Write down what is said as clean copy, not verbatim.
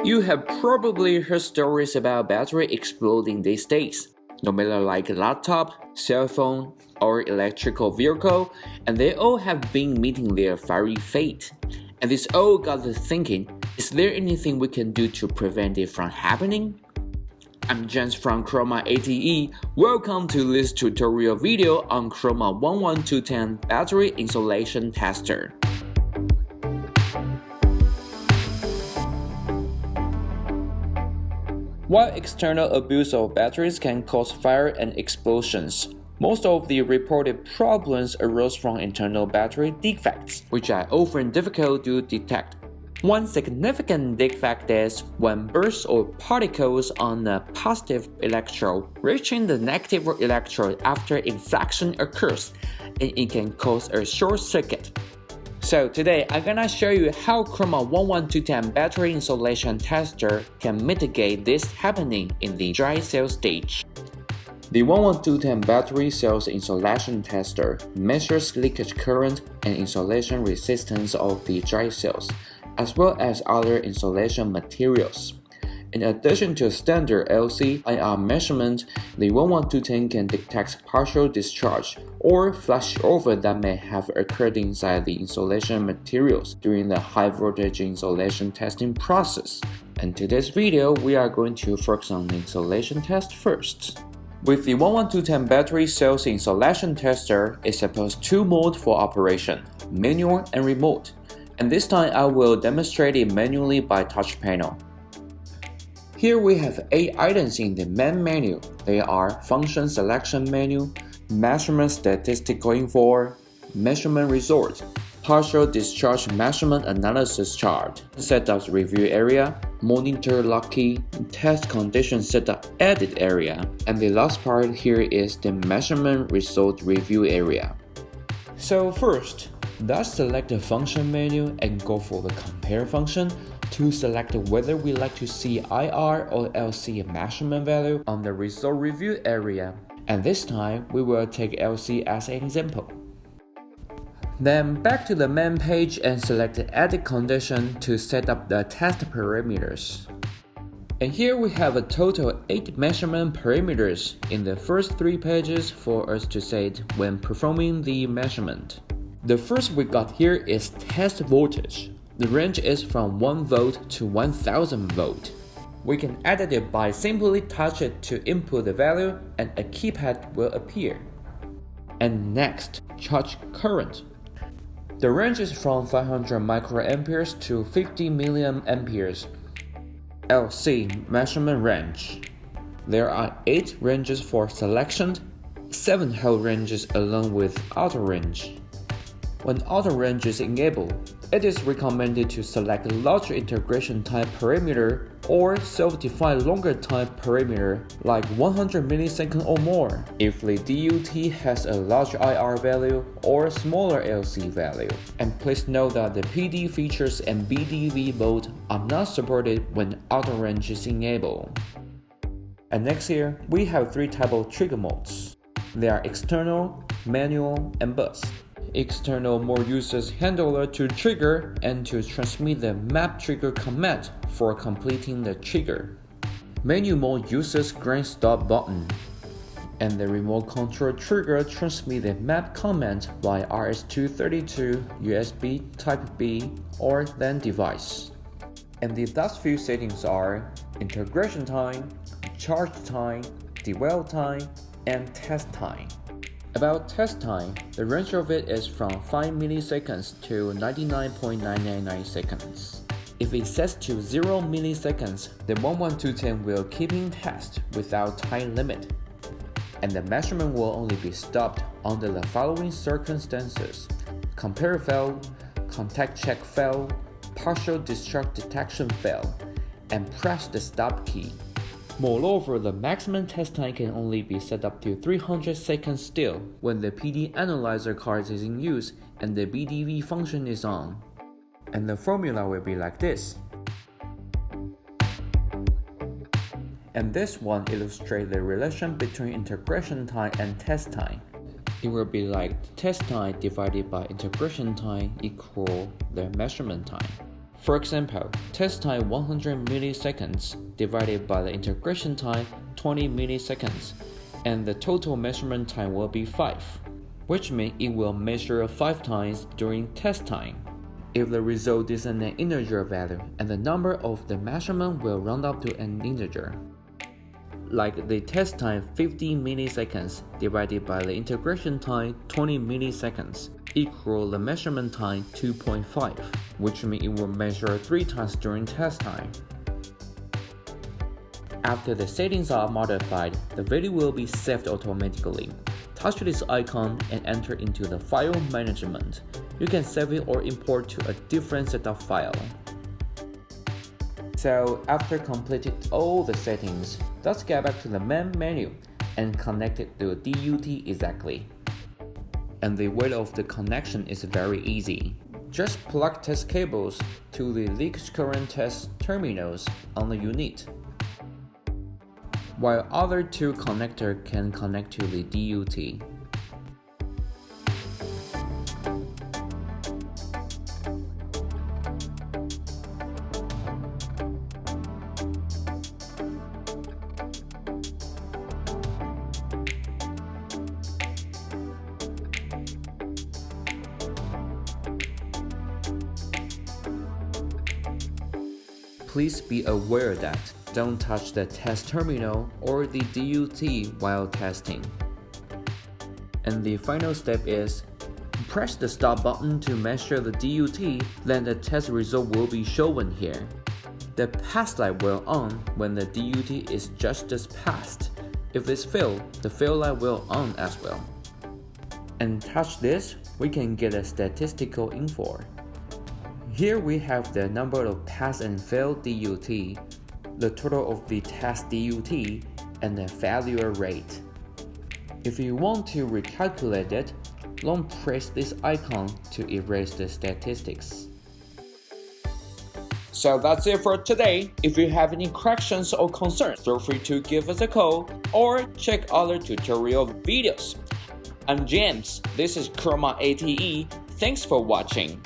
You have probably heard stories about battery exploding these days, no matter like laptop, cell phone, or electrical vehicle, and they all have been meeting their fiery fate. And this all got us thinking, is there anything we can do to prevent it from happening? I'm Jens from Chroma ATE. Welcome to this tutorial video on Chroma 11210 battery insulation tester. While external abuse of batteries can cause fire and explosions, most of the reported problems arose from internal battery defects, which are often difficult to detect. One significant defect is when bursts or particles on a positive electrode reaching the negative electrode after inflection occurs, and it can cause a short circuit. So today I'm gonna show you how Chroma 11210 battery insulation tester can mitigate this happening in the dry cell stage. The 11210 battery cells insulation tester measures leakage current and insulation resistance of the dry cells, as well as other insulation materials. In addition to standard LC/IR measurement, the 11210 can detect partial discharge or flashover that may have occurred inside the insulation materials during the high voltage insulation testing process. In today's video, we are going to focus on the insulation test first. With the 11210 battery cells insulation tester, it supports two modes for operation, manual and remote. And this time I will demonstrate it manually by touch panel. Here we have 8 items in the main menu. They are Function Selection Menu, Measurement Statistical Info, Measurement Result, Partial Discharge Measurement Analysis Chart, Setup Review Area, Monitor Lock Key, Test Condition Setup Edit Area, and the last part here is the Measurement Result Review Area. So first, let's select the function menu and go for the compare function to select whether we like to see IR or LC measurement value on the result review area. And this time, we will take LC as an example. Then back to the main page and select the edit condition to set up the test parameters. And here we have a total 8 measurement parameters in the first 3 pages for us to set when performing the measurement. The first we got here is test voltage. The range is from 1 volt to 1000 volt. We can edit it by simply touch it to input the value and a keypad will appear. And next, charge current. The range is from 500 microamperes to 50 milliamperes. LC measurement range. There are 8 ranges for selection, 7 held ranges along with auto range. When auto range is enabled, it is recommended to select large integration type parameter or self-defined longer type parameter like 100 milliseconds or more if the DUT has a large IR value or smaller LC value. And please note that the PD features and BDV mode are not supported when auto range is enabled. And next here, we have 3 types of trigger modes. They are external, manual, and bus. External mode uses handler to trigger and to transmit the map trigger command for completing the trigger. Manual mode uses green stop button. And the remote control trigger transmits the map command by RS-232, USB Type B, or LAN device. And the last few settings are integration time, charge time, dwell time, and test time. About test time, the range of it is from 5 milliseconds to 99.999 seconds. If it sets to 0 milliseconds, the 11210 will keep in test without time limit. And the measurement will only be stopped under the following circumstances: compare fail, contact check fail, partial discharge detection fail, and press the stop key. Moreover, the maximum test time can only be set up to 300 seconds still when the PD analyzer card is in use and the BDV function is on. And the formula will be like this. And this one illustrates the relation between integration time and test time. It will be like test time divided by integration time equal the measurement time. For example, test time 100 milliseconds divided by the integration time 20 milliseconds, and the total measurement time will be 5, which means it will measure 5 times during test time. If the result is an integer value, and the number of the measurement will round up to an integer. Like the test time 50 milliseconds divided by the integration time 20 milliseconds equal the measurement time 2.5, which means it will measure 3 times during test time. After the settings are modified, the value will be saved automatically. Touch this icon and enter into the file management. You can save it or import to a different set of file. So after completing all the settings, let's get back to the main menu and connect it to DUT exactly. And the way of the connection is very easy. Just plug test cables to the leakage current test terminals on the unit, while other 2 connectors can connect to the DUT. Please be aware that don't touch the test terminal or the DUT while testing. And the final step is press the stop button to measure the DUT, then the test result will be shown here. The pass light will on when the DUT is just passed. If it's failed, the fail light will on as well. And touch this, we can get a statistical info. Here we have the number of pass and fail DUT, the total of the test DUT, and the failure rate. If you want to recalculate it, long press this icon to erase the statistics. So that's it for today. If you have any questions or concerns, feel free to give us a call or check other tutorial videos. I'm James, this is Chroma ATE. Thanks for watching.